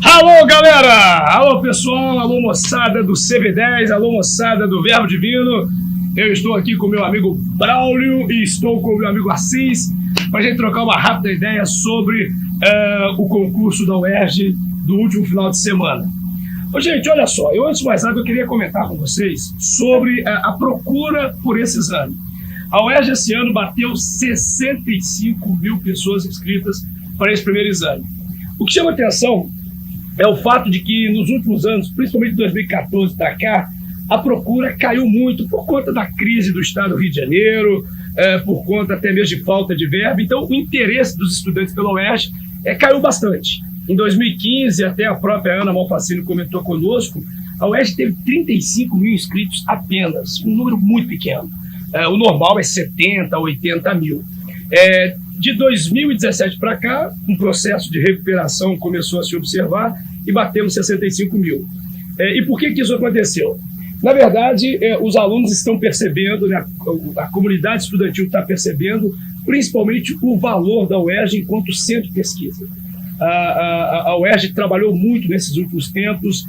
Alô, galera! Alô, pessoal! Alô, moçada do CV10, alô, moçada do Verbo Divino. Eu estou aqui com meu amigo Braulio e estou com meu amigo Assis para a gente trocar uma rápida ideia sobre o concurso da UERJ do último final de semana. Ô, gente, olha só, eu antes de mais nada eu queria comentar com vocês sobre a procura por esse exame. A UERJ esse ano bateu 65 mil pessoas inscritas para esse primeiro exame. O que chama atenção é o fato de que nos últimos anos, principalmente de 2014 para cá, a procura caiu muito por conta da crise do estado do Rio de Janeiro, por conta até mesmo de falta de verba. Então, o interesse dos estudantes pela UERJ caiu bastante. Em 2015, até a própria Ana Malfacini comentou conosco, a UERJ teve 35 mil inscritos apenas, um número muito pequeno. O normal é 70, 80 mil. De 2017 para cá, um processo de recuperação começou a se observar e batemos 65 mil. E por que isso aconteceu? Na verdade, os alunos estão percebendo, né, a comunidade estudantil está percebendo, principalmente o valor da UERJ enquanto centro de pesquisa. A UERJ trabalhou muito nesses últimos tempos,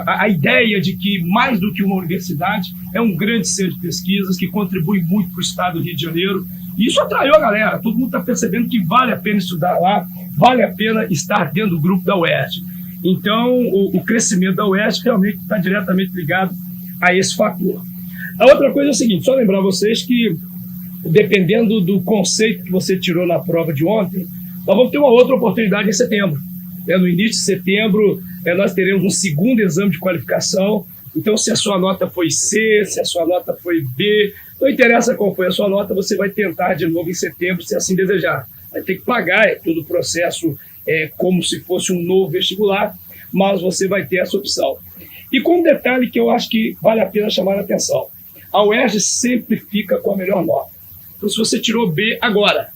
a ideia de que, mais do que uma universidade, é um grande centro de pesquisas que contribui muito para o estado do Rio de Janeiro. E isso atraiu a galera, todo mundo está percebendo que vale a pena estudar lá, vale a pena estar dentro do grupo da UERJ. Então, o crescimento da UERJ realmente está diretamente ligado a esse fator. A outra coisa é o seguinte, só lembrar vocês que, dependendo do conceito que você tirou na prova de ontem, nós vamos ter uma outra oportunidade em setembro. No início de setembro, nós teremos um segundo exame de qualificação. Então, se a sua nota foi C, se a sua nota foi B, não interessa qual foi a sua nota, você vai tentar de novo em setembro, se assim desejar. Vai ter que pagar, todo o processo como se fosse um novo vestibular, mas você vai ter essa opção. E com um detalhe que eu acho que vale a pena chamar a atenção. A UERJ sempre fica com a melhor nota. Então, se você tirou B agora,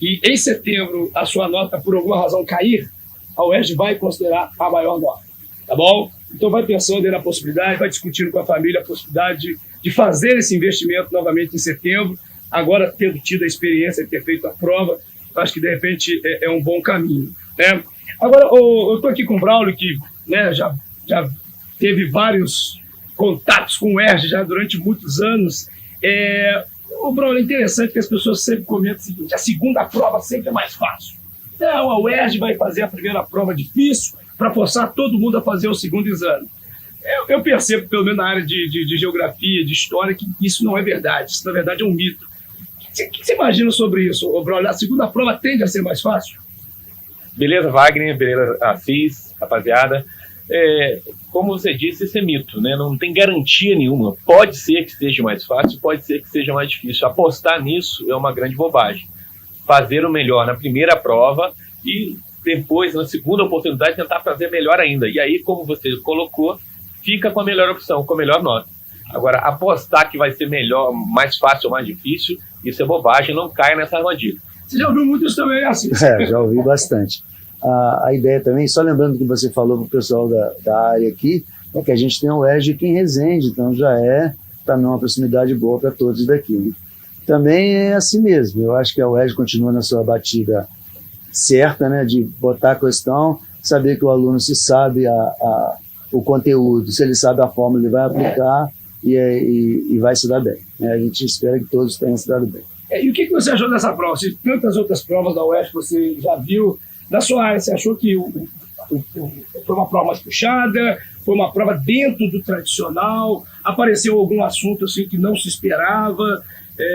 e em setembro a sua nota por alguma razão cair, a UERJ vai considerar a maior nota, tá bom? Então vai pensando aí na possibilidade, vai discutindo com a família a possibilidade de fazer esse investimento novamente em setembro, agora tendo tido a experiência de ter feito a prova, acho que de repente é um bom caminho, né? Agora, eu estou aqui com o Braulio, que, né, já teve vários contatos com o UERJ já durante muitos anos. O Braulio, é interessante que as pessoas sempre comentam o seguinte: a segunda prova sempre é mais fácil. Não, a UERJ vai fazer a primeira prova difícil para forçar todo mundo a fazer o segundo exame. Eu percebo, pelo menos na área de geografia, de história, que isso não é verdade. Isso, na verdade, é um mito. O que você imagina sobre isso, Braulio? A segunda prova tende a ser mais fácil? Beleza, Wagner, beleza, Assis, rapaziada. Como você disse, isso é mito, né? Não tem garantia nenhuma. Pode ser que seja mais fácil, pode ser que seja mais difícil. Apostar nisso é uma grande bobagem. Fazer o melhor na primeira prova e depois, na segunda oportunidade, tentar fazer melhor ainda. E aí, como você colocou, fica com a melhor opção, com a melhor nota. Agora, apostar que vai ser melhor, mais fácil ou mais difícil, isso é bobagem, não cai nessa armadilha. Você já ouviu muito isso também, assim? Já ouvi bastante. A ideia também, só lembrando que você falou para o pessoal da área aqui, é que a gente tem a UERJ aqui em Resende, então já também uma proximidade boa para todos daqui, né? Também é assim mesmo, eu acho que a UERJ continua na sua batida certa, né, de botar a questão, saber que o aluno, se sabe o conteúdo, se ele sabe a fórmula, ele vai aplicar e vai se dar bem, né? A gente espera que todos tenham se dado bem. E o que você achou dessa prova? Se tantas outras provas da UERJ você já viu, da sua área, você achou que foi uma prova mais puxada, foi uma prova dentro do tradicional, apareceu algum assunto assim que não se esperava?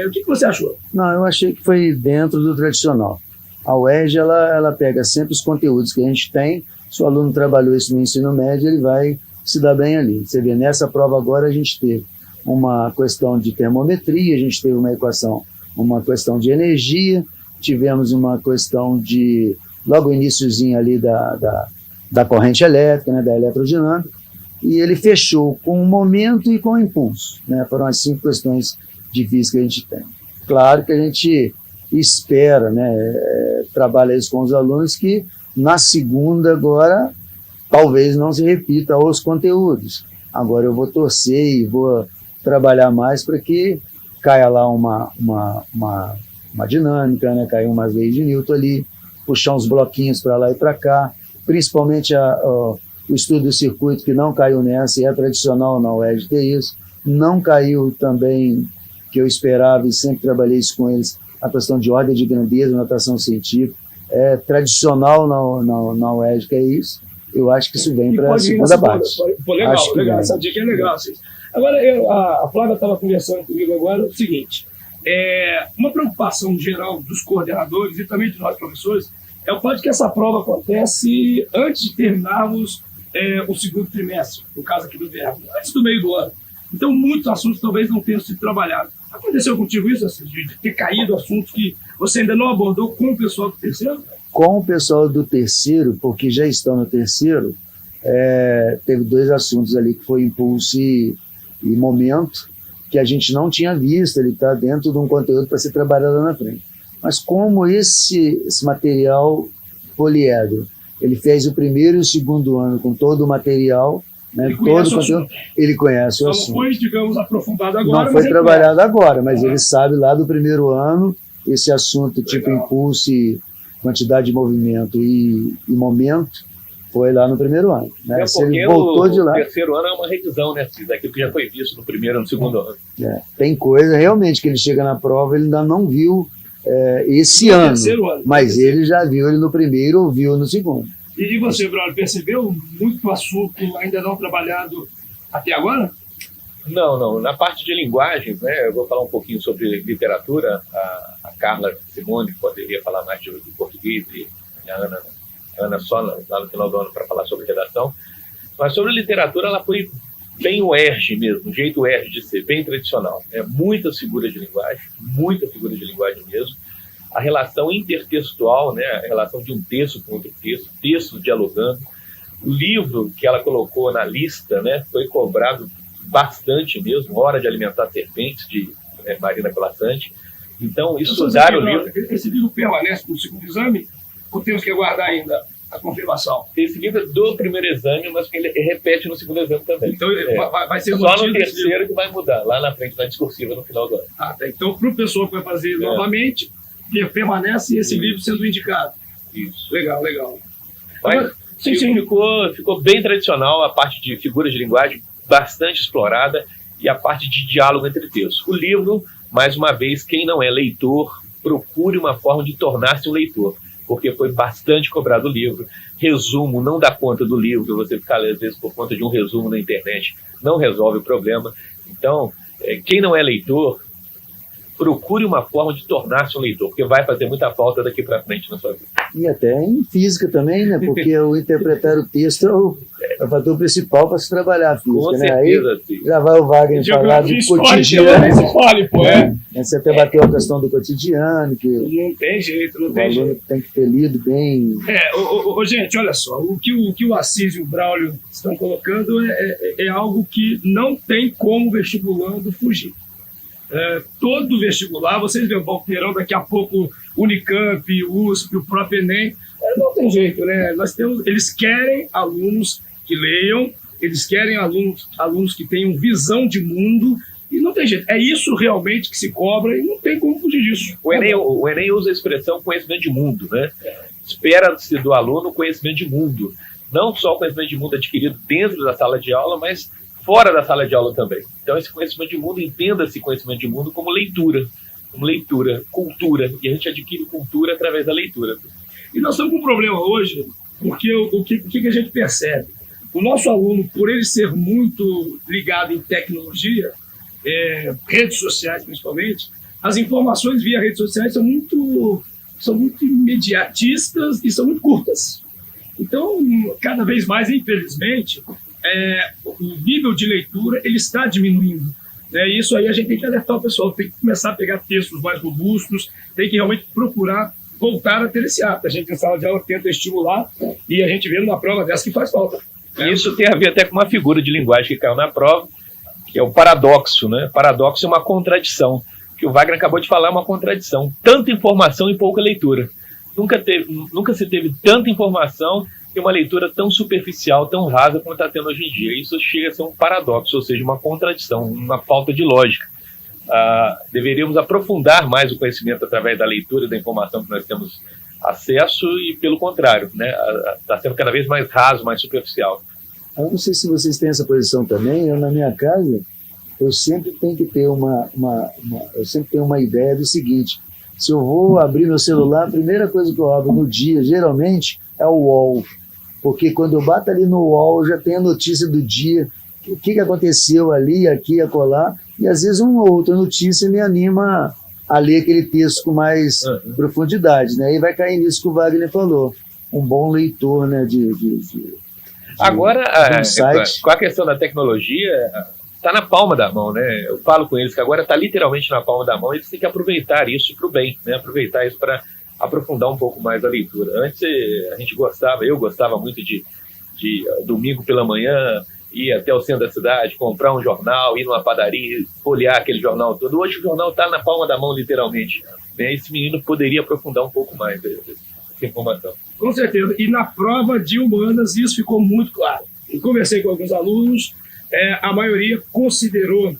O que você achou? Não, eu achei que foi dentro do tradicional. A UERJ, ela pega sempre os conteúdos que a gente tem. Se o aluno trabalhou isso no ensino médio, ele vai se dar bem ali. Você vê, nessa prova agora a gente teve uma questão de termometria, a gente teve uma questão de energia, tivemos uma questão de, logo o iniciozinho ali da corrente elétrica, né, da eletrodinâmica, e ele fechou com o momento e com o impulso, né? Foram as 5 questões difíceis que a gente tem. Claro que a gente espera, né, trabalha isso com os alunos, que na segunda agora talvez não se repita os conteúdos. Agora eu vou torcer e vou trabalhar mais para que caia lá uma dinâmica, né, caia umas leis de Newton ali, puxar uns bloquinhos para lá e para cá, principalmente o estudo do circuito, que não caiu nessa, e é tradicional na UERJ ter isso. Não caiu também, que eu esperava e sempre trabalhei isso com eles, a questão de ordem de grandeza, notação científica. É tradicional na UERJ que é isso. Eu acho que isso vem para a segunda parte. Legal, acho que legal. Essa dica é legal. Agora, a Flávia estava conversando comigo agora o seguinte, uma preocupação geral dos coordenadores e também de nós professores é o fato de que essa prova acontece antes de terminarmos o segundo trimestre, no caso aqui do verbo, antes do meio do ano. Então, muitos assuntos talvez não tenham sido trabalhados. Aconteceu contigo isso, assim, de ter caído assuntos que você ainda não abordou com o pessoal do terceiro? Com o pessoal do terceiro, porque já estão no terceiro, teve 2 assuntos ali que foi impulso e momento, que a gente não tinha visto, ele está dentro de um conteúdo para ser trabalhado lá na frente. Mas como esse material poliedro, ele fez o primeiro e o segundo ano com todo o material, né, todo o conteúdo, ele conhece o assunto. Não foi, digamos, aprofundado agora. Não foi trabalhado agora, mas ele sabe lá do primeiro ano, esse assunto tipo impulso e quantidade de movimento e momento, foi lá no primeiro ano. Né? Se ele voltou de lá. O terceiro ano é uma revisão, né, Cris? Aquilo que já foi visto no primeiro e no segundo ano. Tem coisa realmente que ele chega na prova, ele ainda não viu esse ano, mas ele já viu ele no primeiro ou viu no segundo. E você, Bruno, percebeu muito assunto ainda não trabalhado até agora? Não. Na parte de linguagens, né, eu vou falar um pouquinho sobre literatura. A Carla Simone poderia falar mais de português e a Ana só lá no final do ano para falar sobre redação. Mas sobre literatura, ela foi bem UERJ mesmo, um jeito UERJ de ser, bem tradicional. Muitas figuras de linguagem, mesmo. A relação intertextual, né, a relação de um texto com outro texto dialogando. O livro que ela colocou na lista, né, foi cobrado bastante mesmo, Hora de Alimentar Serpentes, de Marina Colasanti. Então, estudar o livro... Esse livro permanece no segundo exame ou temos que aguardar ainda a confirmação? Esse livro é do primeiro exame, mas que ele repete no segundo exame também. Então, vai ser só no terceiro que vai mudar, lá na frente, na discursiva, no final do ano. Tá. Então, para o pessoal que vai fazer novamente, permanece esse livro sendo indicado. Isso. Legal. Mas, sim. Ficou bem tradicional a parte de figuras de linguagem, bastante explorada, e a parte de diálogo entre textos. O livro, mais uma vez, quem não é leitor, procure uma forma de tornar-se um leitor, porque foi bastante cobrado o livro. Resumo, não dá conta do livro, você ficar, às vezes, por conta de um resumo na internet, não resolve o problema. Então, quem não é leitor, procure uma forma de tornar-se um leitor, porque vai fazer muita falta daqui para frente na sua vida. E até em física também, né? Porque o interpretar o texto é o fator principal para se trabalhar a física. Com né? certeza, Aí sim. já vai o Wagner falar do cotidiano. Você até bateu a questão do cotidiano, que não tem jeito, não tem jeito. Tem que ter lido bem. Gente, olha só, o que o Assis e o Braulio estão colocando é algo que não tem como o vestibulando fugir. Todo vestibular, vocês verão daqui a pouco Unicamp, USP, o próprio Enem, não tem jeito, né? Eles querem alunos que leiam, eles querem alunos que tenham visão de mundo, e não tem jeito. É isso realmente que se cobra e não tem como fugir disso. O Enem usa a expressão conhecimento de mundo, né? Espera-se do aluno conhecimento de mundo. Não só o conhecimento de mundo adquirido dentro da sala de aula, mas fora da sala de aula também. Então, esse conhecimento de mundo, entenda-se conhecimento de mundo como leitura, cultura. E a gente adquire cultura através da leitura. E nós estamos com um problema hoje, porque o que a gente percebe? O nosso aluno, por ele ser muito ligado em tecnologia, redes sociais principalmente, as informações via redes sociais são muito imediatistas e são muito curtas. Então, cada vez mais, infelizmente, o nível de leitura ele está diminuindo. Isso aí a gente tem que alertar o pessoal, tem que começar a pegar textos mais robustos, tem que realmente procurar voltar a ter esse hábito. A gente em sala de aula tenta estimular e a gente vê numa prova dessa que faz falta. Isso tem a ver até com uma figura de linguagem que caiu na prova, que é o paradoxo, né? Paradoxo é uma contradição, que o Wagner acabou de falar, é uma contradição. Tanta informação e pouca leitura. Nunca se teve tanta informação e uma leitura tão superficial, tão rasa como está tendo hoje em dia. Isso chega a ser um paradoxo, ou seja, uma contradição, uma falta de lógica. Deveríamos aprofundar mais o conhecimento através da leitura e da informação que nós temos acesso e, pelo contrário, né, está sendo cada vez mais raso, mais superficial. Eu não sei se vocês têm essa posição também. Eu, na minha casa, eu sempre tenho que ter eu sempre tenho uma ideia do seguinte: se eu vou abrir meu celular, a primeira coisa que eu abro no dia, geralmente, é o UOL. Porque quando eu bato ali no UOL, eu já tenho a notícia do dia, o que aconteceu ali, aqui, acolá, e às vezes uma ou outra notícia me anima a ler aquele texto com mais profundidade, né? E vai cair nisso que o Wagner falou. Um bom leitor, né, Agora, site. com a questão da tecnologia, está na palma da mão, né? Eu falo com eles que agora está literalmente na palma da mão, e eles têm que aproveitar isso para o bem, né? Aproveitar isso para aprofundar um pouco mais a leitura. Antes eu gostava muito de domingo pela manhã, ir até o centro da cidade, comprar um jornal, ir numa padaria, folhear aquele jornal todo. Hoje o jornal está na palma da mão, literalmente, né? Esse menino poderia aprofundar um pouco mais essa informação. Com certeza. E na prova de humanas isso ficou muito claro. Eu conversei com alguns alunos, a maioria considerou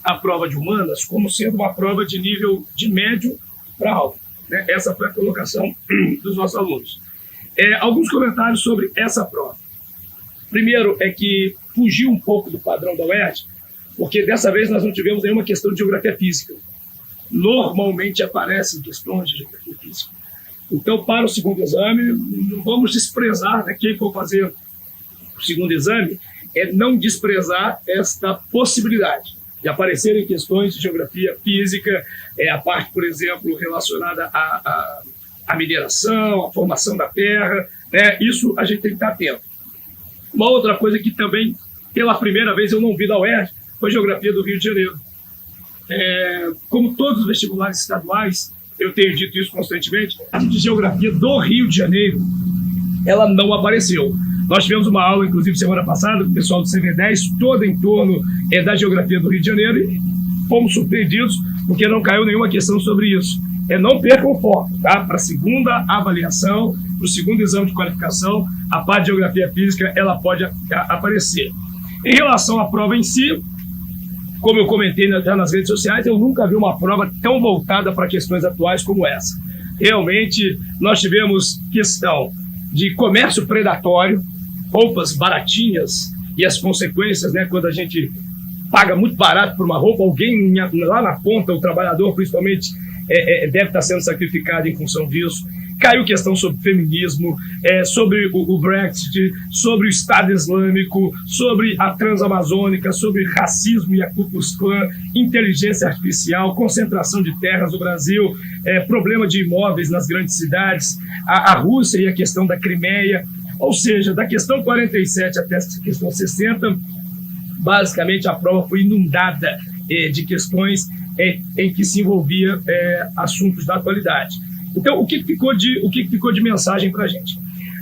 a prova de humanas como sendo uma prova de nível de médio para alto, né? Essa foi a colocação dos nossos alunos. Alguns comentários sobre essa prova. Primeiro é que fugiu um pouco do padrão da UERJ, porque dessa vez nós não tivemos nenhuma questão de geografia física. Normalmente aparecem questões de geografia física. Então, para o segundo exame, não vamos desprezar, né? Quem for fazer o segundo exame, não desprezar esta possibilidade de aparecerem questões de geografia física, a parte, por exemplo, relacionada à mineração, à formação da terra, né? Isso a gente tem que estar atento. Uma outra coisa que também, pela primeira vez, eu não vi da UERJ, foi geografia do Rio de Janeiro. Como todos os vestibulares estaduais, eu tenho dito isso constantemente, a de geografia do Rio de Janeiro, ela não apareceu. Nós tivemos uma aula, inclusive, semana passada, com o pessoal do CV10, toda em torno da geografia do Rio de Janeiro, e fomos surpreendidos, porque não caiu nenhuma questão sobre isso. Não percam o foco, tá? Para a segunda avaliação, para o segundo exame de qualificação, a parte de geografia física, ela pode aparecer. Em relação à prova em si, como eu comentei já nas redes sociais, eu nunca vi uma prova tão voltada para questões atuais como essa. Realmente, nós tivemos questão de comércio predatório, roupas baratinhas e as consequências, né, quando a gente paga muito barato por uma roupa, alguém lá na ponta, o trabalhador principalmente, deve estar sendo sacrificado em função disso. Caiu questão sobre feminismo, sobre o Brexit, sobre o Estado Islâmico, sobre a Transamazônica, sobre racismo e a Ku Klux Klan, inteligência artificial, concentração de terras no Brasil, problema de imóveis nas grandes cidades, a Rússia e a questão da Crimeia. Ou seja, da questão 47 até a questão 60, basicamente a prova foi inundada de questões em que se envolvia assuntos da atualidade. Então, o que ficou de mensagem para a gente?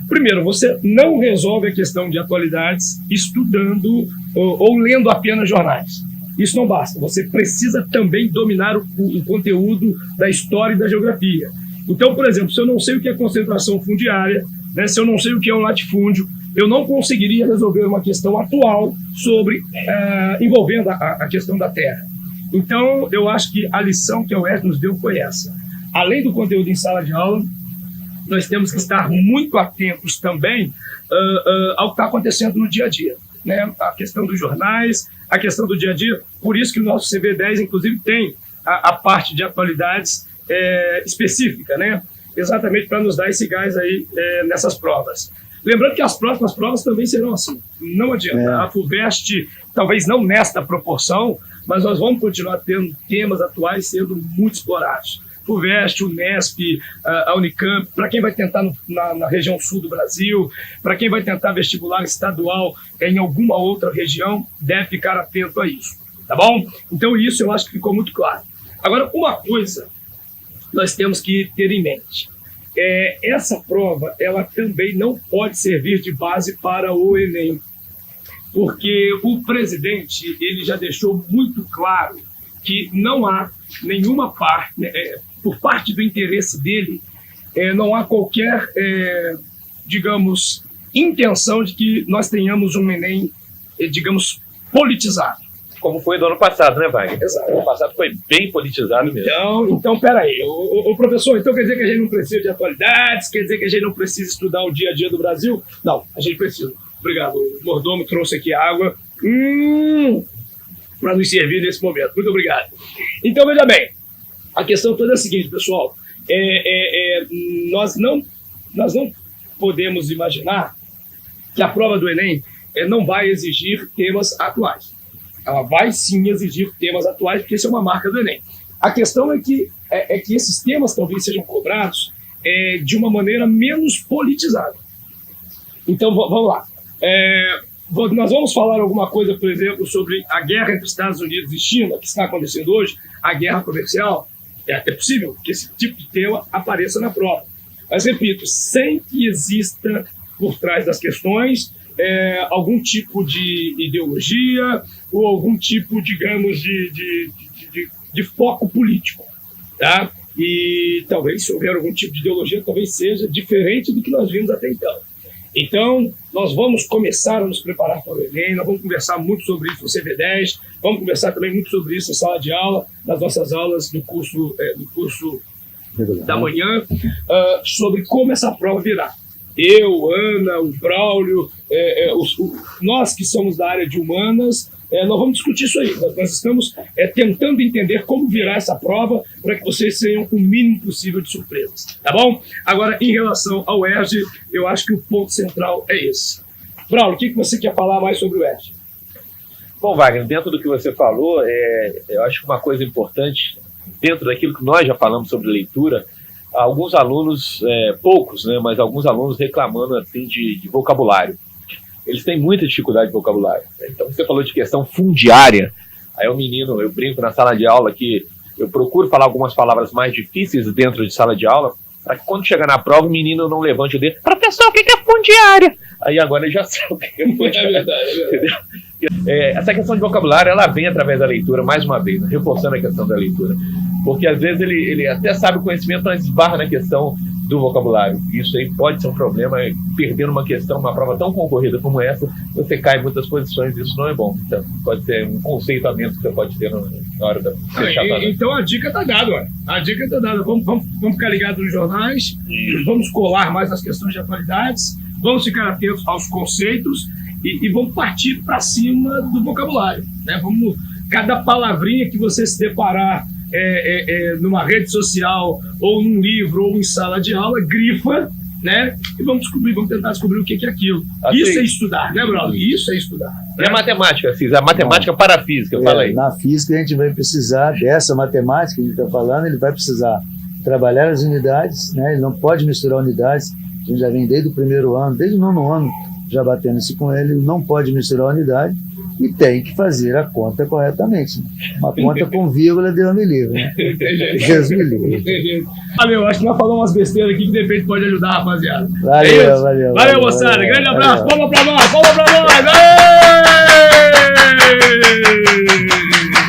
Primeiro, você não resolve a questão de atualidades estudando ou lendo apenas jornais. Isso não basta. Você precisa também dominar o conteúdo da história e da geografia. Então, por exemplo, se eu não sei o que é concentração fundiária, né, se eu não sei o que é um latifúndio, eu não conseguiria resolver uma questão atual envolvendo a questão da terra. Então, eu acho que a lição que a UERJ nos deu foi essa. Além do conteúdo em sala de aula, nós temos que estar muito atentos também ao que está acontecendo no dia a dia, né? A questão dos jornais, a questão do dia a dia. Por isso que o nosso CV10, inclusive, tem a parte de atualidades específica, né? Exatamente para nos dar esse gás aí nessas provas. Lembrando que as próximas provas também serão assim. Não adianta. A FUVEST, talvez não nesta proporção, mas nós vamos continuar tendo temas atuais sendo muito explorados. FUVEST, Unesp, a Unicamp, para quem vai tentar na região sul do Brasil, para quem vai tentar vestibular estadual em alguma outra região, deve ficar atento a isso, tá bom? Então isso eu acho que ficou muito claro. Agora, uma coisa nós temos que ter em mente. Essa prova, ela também não pode servir de base para o Enem, porque o presidente, ele já deixou muito claro que não há nenhuma parte, por parte do interesse dele, não há qualquer, digamos, intenção de que nós tenhamos um Enem, digamos, politizado. Como foi do ano passado, né, Wagner? Exato. O ano passado foi bem politizado mesmo. Então peraí, o professor, então quer dizer que a gente não precisa de atualidades? Quer dizer que a gente não precisa estudar o dia a dia do Brasil? Não, a gente precisa. Obrigado, o mordomo trouxe aqui água para nos servir nesse momento. Muito obrigado. Então, veja bem, a questão toda é a seguinte, pessoal. Nós não podemos imaginar que a prova do Enem não vai exigir temas atuais. Ela vai sim exigir temas atuais, porque isso é uma marca do Enem. A questão é que esses temas talvez sejam cobrados de uma maneira menos politizada. Então, vamos lá. Nós vamos falar alguma coisa, por exemplo, sobre a guerra entre Estados Unidos e China, que está acontecendo hoje, a guerra comercial. É até possível que esse tipo de tema apareça na prova. Mas, repito, sem que exista por trás das questões algum tipo de ideologia ou algum tipo, digamos, de foco político. Tá? E talvez, se houver algum tipo de ideologia, talvez seja diferente do que nós vimos até então. Então, nós vamos começar a nos preparar para o Enem, nós vamos conversar muito sobre isso no CV10, vamos conversar também muito sobre isso em sala de aula, nas nossas aulas do curso da manhã, sobre como essa prova virá. Eu, Ana, o Braulio, nós que somos da área de humanas, nós vamos discutir isso aí. Nós estamos tentando entender como virá essa prova para que vocês tenham o mínimo possível de surpresas. Tá bom? Agora, em relação ao ERG, eu acho que o ponto central é esse. Braulio, o que você quer falar mais sobre o ERG? Bom, Wagner, dentro do que você falou, eu acho que uma coisa importante, dentro daquilo que nós já falamos sobre leitura, alguns alunos, poucos, né, mas alguns alunos reclamando assim, de vocabulário. Eles têm muita dificuldade de vocabulário. Então, você falou de questão fundiária. Aí o menino, eu brinco na sala de aula que eu procuro falar algumas palavras mais difíceis dentro de sala de aula, para que quando chegar na prova o menino não levante o dedo. Professor, o que é fundiária? Aí agora ele já sabe o que é fundiária. É verdade. Essa questão de vocabulário, ela vem através da leitura, mais uma vez, reforçando a questão da leitura. Porque às vezes ele até sabe o conhecimento, mas esbarra na questão do vocabulário. Isso aí pode ser um problema, perdendo uma questão, uma prova tão concorrida como essa, você cai em muitas posições, isso não é bom. Então, pode ser um conceito a menos que você pode ter na hora da fechar. Então a dica está dada, ué. A dica está dada. Vamos ficar ligados nos jornais, vamos colar mais nas questões de atualidades, vamos ficar atentos aos conceitos e vamos partir para cima do vocabulário. Né? Cada palavrinha que você se deparar numa rede social, ou num livro, ou em sala de aula, grifa, né? E vamos tentar descobrir o que é aquilo. Assim, isso é estudar, né, Bruno? Isso é estudar. E a matemática, Cis? A matemática para a física, fala aí. Na física a gente vai precisar dessa matemática que a gente está falando, ele vai precisar trabalhar as unidades, né? Ele não pode misturar unidades, a gente já vem desde o primeiro ano, desde o 9º ano, já batendo isso com ele não pode misturar a unidade, e tem que fazer a conta corretamente. Uma conta com vírgula, Deus me livre. Né? Deus me livre. Valeu, acho que nós falamos umas besteiras aqui que de repente pode ajudar, rapaziada. Valeu, moçada. Grande abraço. Valeu. Palma pra nós.